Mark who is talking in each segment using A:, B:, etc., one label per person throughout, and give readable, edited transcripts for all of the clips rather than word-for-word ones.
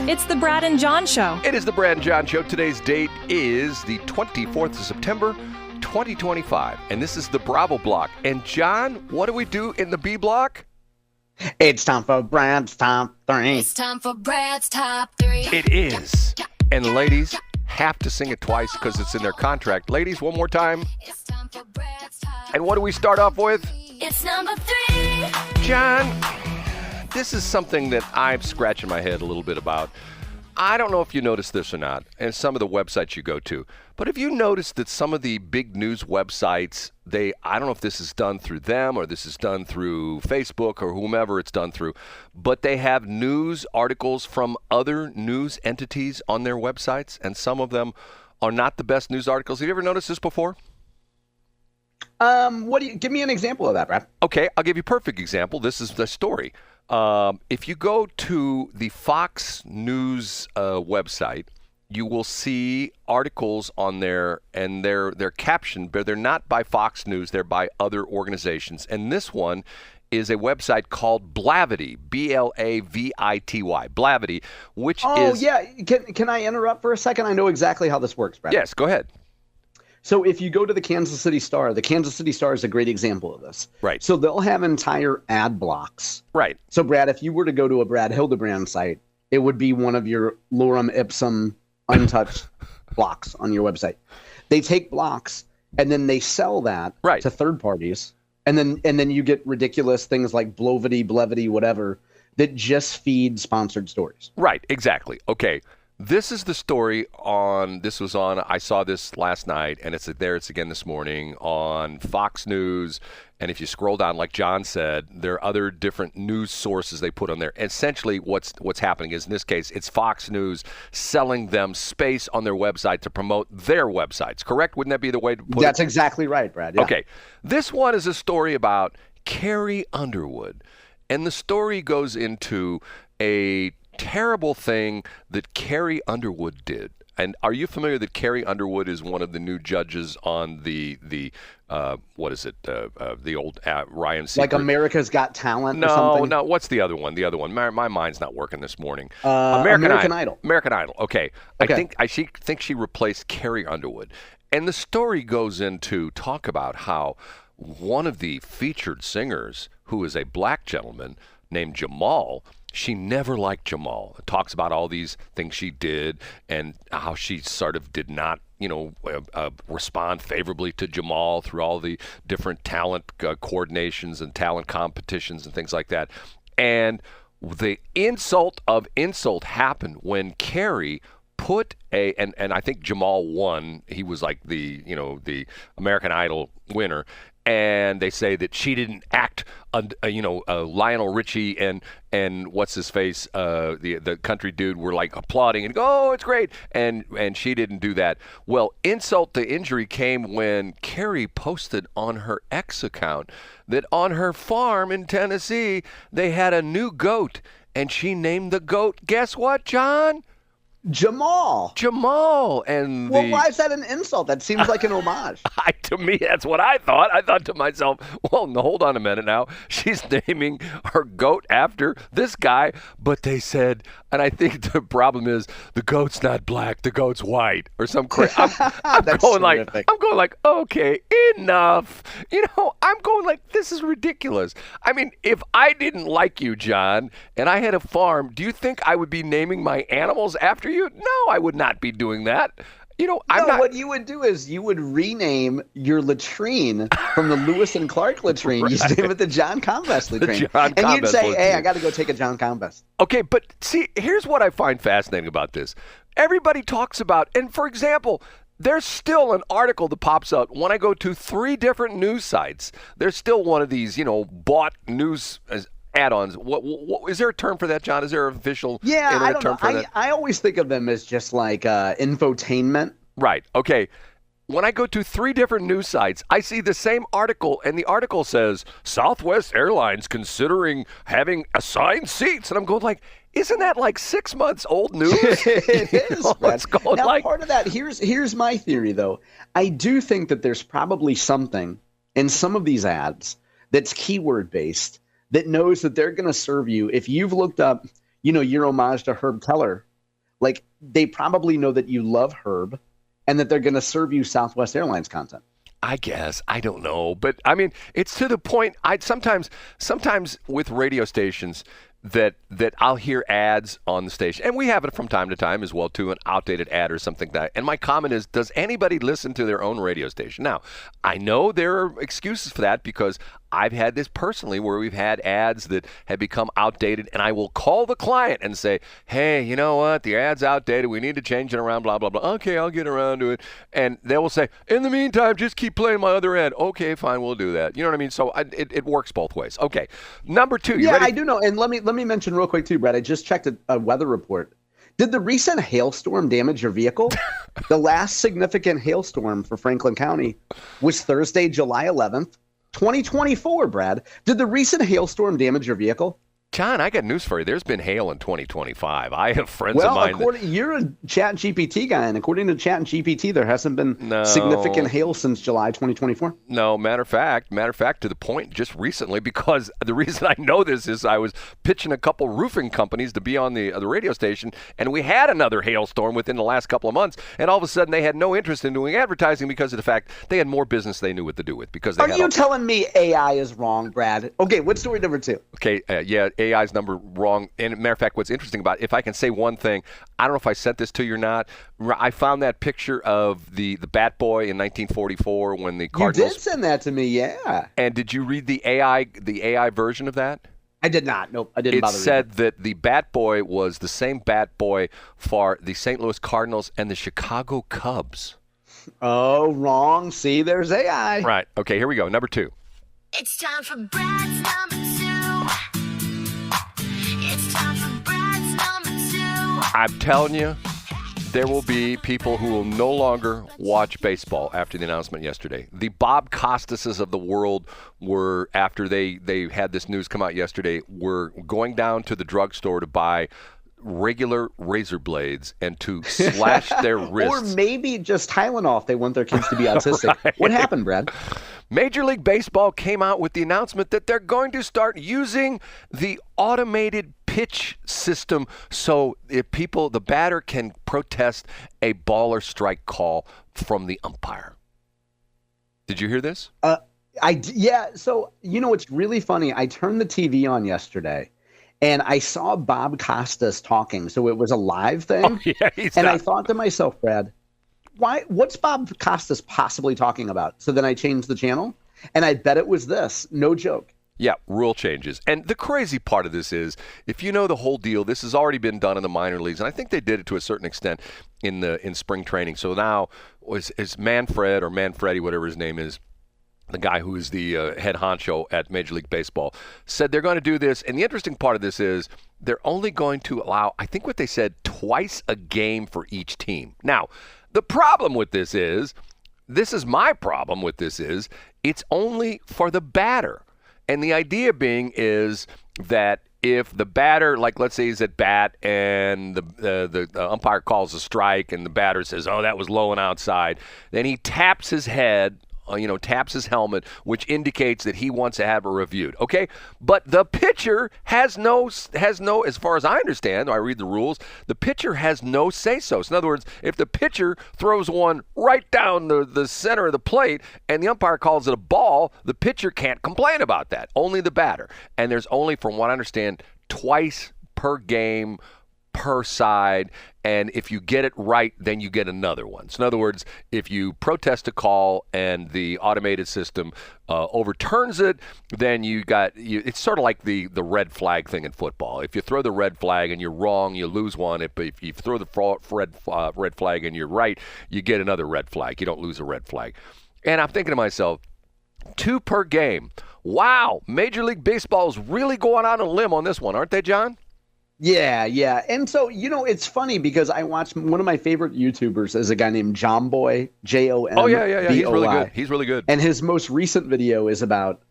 A: It's the Brad and John Show.
B: It is the Brad and John Show. Today's date is the 24th of September, 2025. And this is the Bravo Block. And John, what do we do in the B Block?
C: It's time for Brad's Top 3.
D: It's time for Brad's Top 3.
B: It is. And ladies have to sing it twice because it's in their contract. Ladies, one more time.
D: It's time for Brad's Top.
B: And what do we start off with?
D: It's number 3.
B: John, this is something that I'm scratching my head a little bit about. I don't know if you noticed this or not, and some of the websites you go to, but have you noticed that some of the big news websites, I don't know if this is done through them or this is done through Facebook or whomever it's done through, but they have news articles from other news entities on their websites, and some of them are not the best news articles. Have you ever noticed this before?
C: Give me an example of that, Brad?
B: Okay, I'll give you a perfect example. This is the story. If you go to the Fox News website, you will see articles on there, and they're captioned, but they're not by Fox News. They're by other organizations. And this one is a website called Blavity, Blavity, Blavity, which is...
C: Oh, yeah. Can I interrupt for a second? I know exactly how this works, Brad.
B: Yes, go ahead.
C: So if you go to the Kansas City Star, the Kansas City Star is a great example of this.
B: Right.
C: So they'll have entire ad blocks.
B: Right.
C: So, Brad, if you were to go to a Brad Hildebrand site, it would be one of your lorem ipsum untouched blocks on your website. They take blocks and then they sell that to third parties. And then you get ridiculous things like Blovity, Blevity, whatever, that just feed sponsored stories.
B: Right, exactly. Okay. This is the story I saw this last night, and it's again this morning on Fox News. And if you scroll down, like John said, there are other different news sources they put on there. Essentially, what's happening is, in this case, it's Fox News selling them space on their website to promote their websites. Correct? Wouldn't that be the way to put it?
C: That's exactly right, Brad. Yeah.
B: Okay. This one is a story about Carrie Underwood. And the story goes into a terrible thing that Carrie Underwood did. And are you familiar that Carrie Underwood is one of the new judges on the what is it? The old Ryan Seacrest.
C: Like America's Got Talent or something?
B: No. What's the other one? My mind's not working this morning.
C: American Idol.
B: American Idol. Okay. I think she replaced Carrie Underwood. And the story goes into talk about how one of the featured singers, who is a black gentleman named Jamal, she never liked Jamal. It talks about all these things she did and how she sort of did not, respond favorably to Jamal through all the different talent coordinations and talent competitions and things like that. And the insult of insult happened when Carrie put and I think Jamal won. He was like the American Idol winner. And they say that she didn't act, Lionel Richie and what's his face, the country dude were like applauding and go, oh, it's great, and she didn't do that. Well, insult to injury came when Carrie posted on her X account that on her farm in Tennessee they had a new goat, and she named the goat. Guess what, John?
C: Jamal.
B: And
C: why is that an insult? That seems like an homage.
B: To me, that's what I thought. I thought to myself, well, no, hold on a minute now. She's naming her goat after this guy. But they said, and I think the problem is the goat's not black, the goat's white or some crazy. I'm going like, okay, enough. I'm going like, this is ridiculous. I mean, if I didn't like you, John, and I had a farm, do you think I would be naming my animals after you? No, I would not be doing that. What you would do is you would rename your latrine from the Lewis and Clark latrine. Right. You name it the John Convest latrine.
C: You'd say, hey, I got to go take a John Convest.
B: Okay, but see, here's what I find fascinating about this. Everybody talks about, and for example, there's still an article that pops up when I go to 3 different news sites. There's still one of these, bought news add-ons. What is there a term for that, John? Is there an official internet term for that?
C: I always think of them as just like infotainment.
B: Right. Okay. When I go to 3 different news sites, I see the same article, and the article says Southwest Airlines considering having assigned seats, and I'm going like, isn't that like 6 months old news?
C: It is.
B: What's going
C: now,
B: like?
C: Part of that. Here's my theory, though. I do think that there's probably something in some of these ads that's keyword based that knows that they're going to serve you. If you've looked up, your homage to Herb Keller Like, they probably know that you love Herb and that they're going to serve you Southwest Airlines content.
B: I guess. I don't know. But, I mean, it's to the point. Sometimes with radio stations that I'll hear ads on the station. And we have it from time to time as well, too, an outdated ad or something like that. And my comment is, does anybody listen to their own radio station? Now, I know there are excuses for that because I've had this personally where we've had ads that have become outdated, and I will call the client and say, hey, you know what? The ad's outdated. We need to change it around, blah, blah, blah. Okay, I'll get around to it. And they will say, in the meantime, just keep playing my other ad. Okay, fine, we'll do that. You know what I mean? So it works both ways. Okay, number 2.
C: Yeah, I do know. And let me mention real quick, too, Brad. I just checked a weather report. Did the recent hailstorm damage your vehicle? The last significant hailstorm for Franklin County was Thursday, July 11th. 2024, Brad. Did the recent hailstorm damage your vehicle?
B: John, I got news for you. There's been hail in 2025. I have friends of mine.
C: You're a Chat GPT guy, and according to Chat GPT, there hasn't been significant hail since July 2024.
B: No, matter of fact, to the point just recently, because the reason I know this is I was pitching a couple roofing companies to be on the radio station, and we had another hailstorm within the last couple of months, and all of a sudden they had no interest in doing advertising because of the fact they had more business they knew what to do with. Because they
C: Are you telling me AI is wrong, Brad? Okay, what's story number 2?
B: Okay, yeah, AI's number wrong. And matter of fact, what's interesting about it, if I can say one thing, I don't know if I sent this to you or not. I found that picture of the Bat Boy in 1944 when the Cardinals.
C: You did send that to me, yeah.
B: And did you read the AI version of that?
C: I did not. Nope, I didn't bother.
B: It said that the Bat Boy was the same Bat Boy for the St. Louis Cardinals and the Chicago Cubs.
C: Oh, wrong. See, there's AI.
B: Right. Okay, here we go. Number 2.
D: It's time for Brad's number 2. It's time for Brad's number 2.
B: I'm telling you, there will be people who will no longer watch baseball after the announcement yesterday. The Bob Costases of the world were, after they had this news come out yesterday, were going down to the drugstore to buy regular razor blades and to slash their wrists.
C: Or maybe just Tylenol if they want their kids to be autistic. Right. What happened, Brad?
B: Major League Baseball came out with the announcement that they're going to start using the automated pitch system so if the batter can protest a ball or strike call from the umpire. Did you hear this?
C: Yeah. So, it's really funny. I turned the TV on yesterday and I saw Bob Costas talking. So it was a live thing.
B: Oh, yeah,
C: I thought to myself, Brad, what's Bob Costas possibly talking about? So then I changed the channel, and I bet it was this. No joke.
B: Yeah, rule changes. And the crazy part of this is, if you know the whole deal, this has already been done in the minor leagues, and I think they did it to a certain extent in spring training. So now is Manfred or Manfredi, whatever his name is, the guy who is the head honcho at Major League Baseball, said they're going to do this. And the interesting part of this is they're only going to allow, I think what they said, twice a game for each team. Now, the problem with this is my problem with this is, it's only for the batter. And the idea being is that if the batter, like let's say he's at bat and the umpire calls a strike and the batter says, oh, that was low and outside, then he taps his head, taps his helmet, which indicates that he wants to have it reviewed. Okay, but the pitcher has no, as far as I understand, I read the rules, the pitcher has no say-so. So in other words, if the pitcher throws one right down the center of the plate and the umpire calls it a ball, the pitcher can't complain about that. Only the batter. And there's only, from what I understand, twice per game per side, and if you get it right, then you get another one. So in other words, if you protest a call and the automated system overturns it, then it's sort of like the red flag thing in football. If you throw the red flag and you're wrong, you lose one. If you throw the red flag and you're right, you get another red flag. You don't lose a red flag. And I'm thinking to myself, 2 per game. Wow, Major League Baseball is really going out on a limb on this one, aren't they, John?
C: Yeah. And so, it's funny because I watched one of my favorite YouTubers is a guy named Jomboy, Jomboy.
B: Oh, yeah. He's really good.
C: And his most recent video is about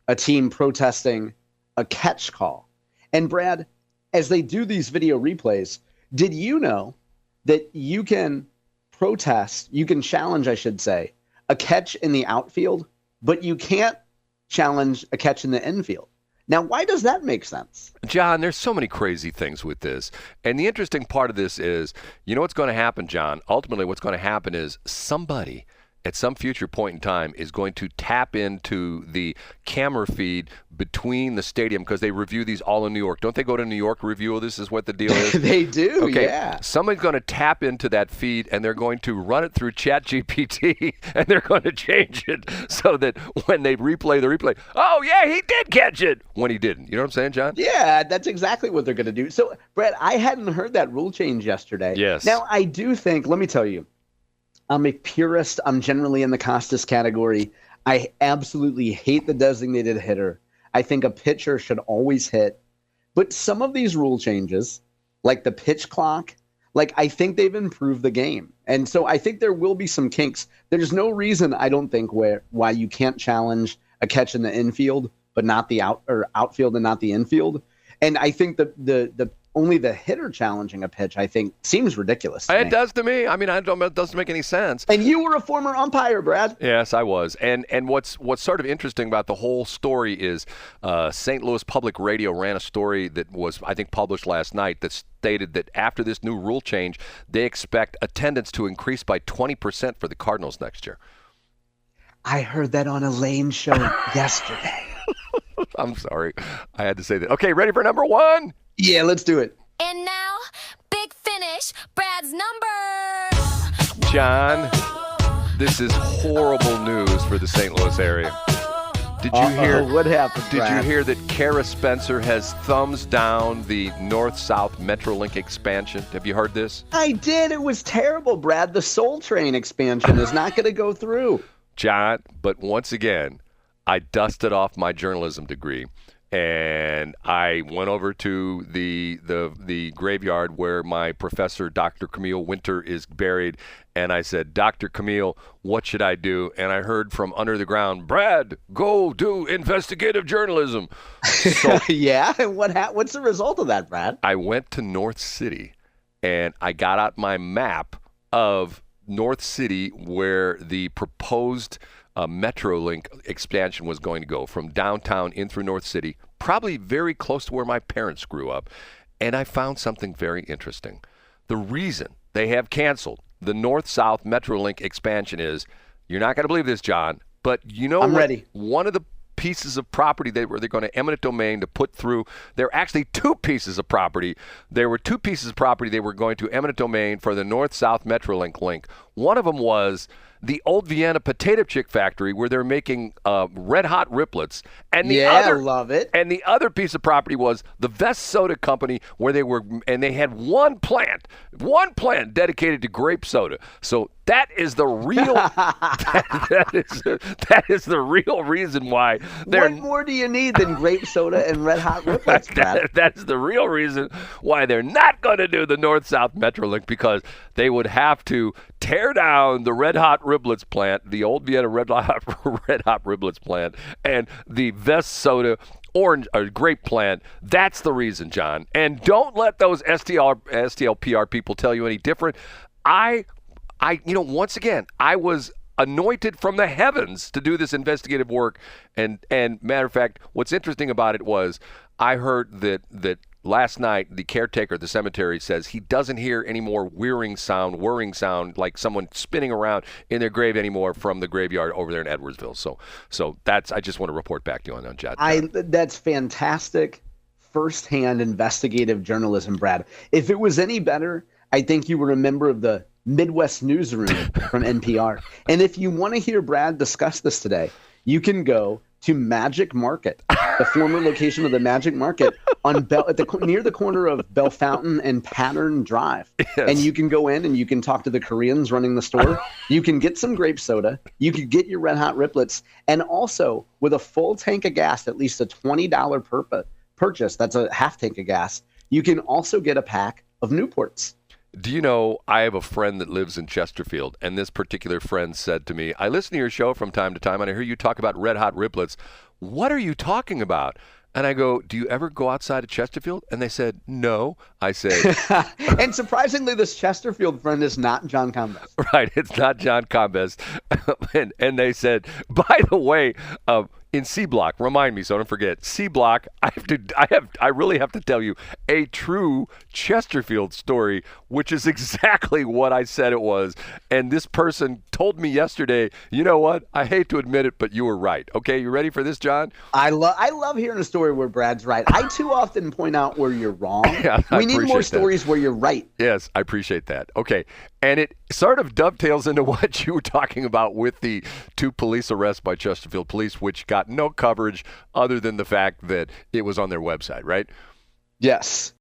C: a team protesting a catch call. And Brad, as they do these video replays, did you know that you can challenge, I should say, a catch in the outfield, but you can't challenge a catch in the infield? Now, why does that make sense?
B: John, there's so many crazy things with this. And the interesting part of this is, you know what's going to happen, John? Ultimately, what's going to happen is somebody at some future point in time is going to tap into the camera feed between the stadium, because they review these all in New York. Don't they go to New York review? This is what the deal is.
C: They do,
B: okay.
C: Yeah.
B: Somebody's going to tap into that feed, and they're going to run it through ChatGPT, and they're going to change it so that when they replay the replay, oh, yeah, he did catch it, when he didn't. You know what I'm saying, John?
C: Yeah, that's exactly what they're going to do. So, Brett, I hadn't heard that rule change yesterday.
B: Yes.
C: Now, I do think, let me tell you, I'm a purist. I'm generally in the Costas category. I absolutely hate the designated hitter. I think a pitcher should always hit. But some of these rule changes, like the pitch clock, like I think they've improved the game. And so I think there will be some kinks. There's no reason, I don't think, why you can't challenge a catch in the infield, but not the outfield and not the infield. And I think the only the hitter challenging a pitch, I think, seems ridiculous to me.
B: It does to me. I mean, it doesn't make any sense.
C: And you were a former umpire, Brad.
B: Yes, I was. And what's sort of interesting about the whole story is St. Louis Public Radio ran a story that was, I think, published last night that stated that after this new rule change, they expect attendance to increase by 20% for the Cardinals next year.
C: I heard that on a Lane show yesterday.
B: I'm sorry. I had to say that. Okay, ready for number one?
C: Yeah, let's do it.
D: And now, Big Finish, Brad's number.
B: John, this is horrible news for the St. Louis area. Did you hear
C: what happened, Brad?
B: Did you hear that Kara Spencer has thumbs down the North-South Metrolink expansion? Have you heard this?
C: I did. It was terrible, Brad. The Soul Train expansion is not going to go through.
B: John, but once again, I dusted off my journalism degree, and I went over to the graveyard where my professor, Dr. Camille Winter, is buried, and I said, Dr. Camille, what should I do? And I heard from under the ground, Brad, go do investigative journalism. So
C: yeah, and what's the result of that, Brad?
B: I went to North City, and I got out my map of North City where the proposed Metrolink expansion was going to go from downtown in through North City, probably very close to where my parents grew up. And I found something very interesting. The reason they have canceled the North-South Metrolink expansion is, you're not going to believe this, John, but you know
C: I'm ready.
B: One of the pieces of property they're going to eminent domain to put through, there are actually two pieces of property. There were two pieces of property they were going to eminent domain for the North-South Metrolink link. One of them was the old Vienna potato chip factory where they're making red hot riplets, and
C: love it.
B: And the other piece of property was the Vest Soda Company, where they had one plant dedicated to grape soda. So that is the real that is the real reason why
C: What more do you need than grape soda and red hot riplets, Brad?
B: That's the real reason why they're not going to do the North-South Metrolink, because they would have to tear down the red hot riblets plant, the old Vienna red hot riblets plant, and the Vest Soda orange or grape plant. That's the reason, John. And don't let those STLPR people tell you any different. Once again, I was anointed from the heavens to do this investigative work. And matter of fact, what's interesting about it was I heard that last night the caretaker at the cemetery says he doesn't hear any more whirring sound, like someone spinning around in their grave anymore from the graveyard over there in Edwardsville. So that's, I just want to report back to you on that, John.
C: That's fantastic firsthand investigative journalism, Brad. If it was any better, I think you were a member of the Midwest Newsroom from NPR. And if you want to hear Brad discuss this today, you can go to Magic Market, the former location of the Magic Market on near the corner of Bell Fountain and Pattern Drive. Yes. And you can go in and you can talk to the Koreans running the store. You can get some grape soda. You can get your red hot riplets. And also, with a full tank of gas, at least a $20 purchase, that's a half tank of gas, you can also get a pack of Newports.
B: Do you know, I have a friend that lives in Chesterfield, and this particular friend said to me, I listen to your show from time to time, and I hear you talk about red hot riblets. What are you talking about? And I go, do you ever go outside of Chesterfield? And they said, no. I said...
C: And surprisingly, this Chesterfield friend is not John Combest.
B: Right, it's not John Combest. and they said, by the way, in C Block, remind me so I don't forget. C Block, I really have to tell you a true Chesterfield story, which is exactly what I said it was. And this person told me yesterday, you know what? I hate to admit it, but you were right. Okay, you ready for this, John?
C: I love hearing a story where Brad's right. I too often point out where you're wrong.
B: Yeah,
C: we need more stories where you're right.
B: Yes, I appreciate that. Okay, and it sort of dovetails into what you were talking about with the 2 police arrests by Chesterfield Police, which got no coverage other than the fact that it was on their website, right?
C: Yes.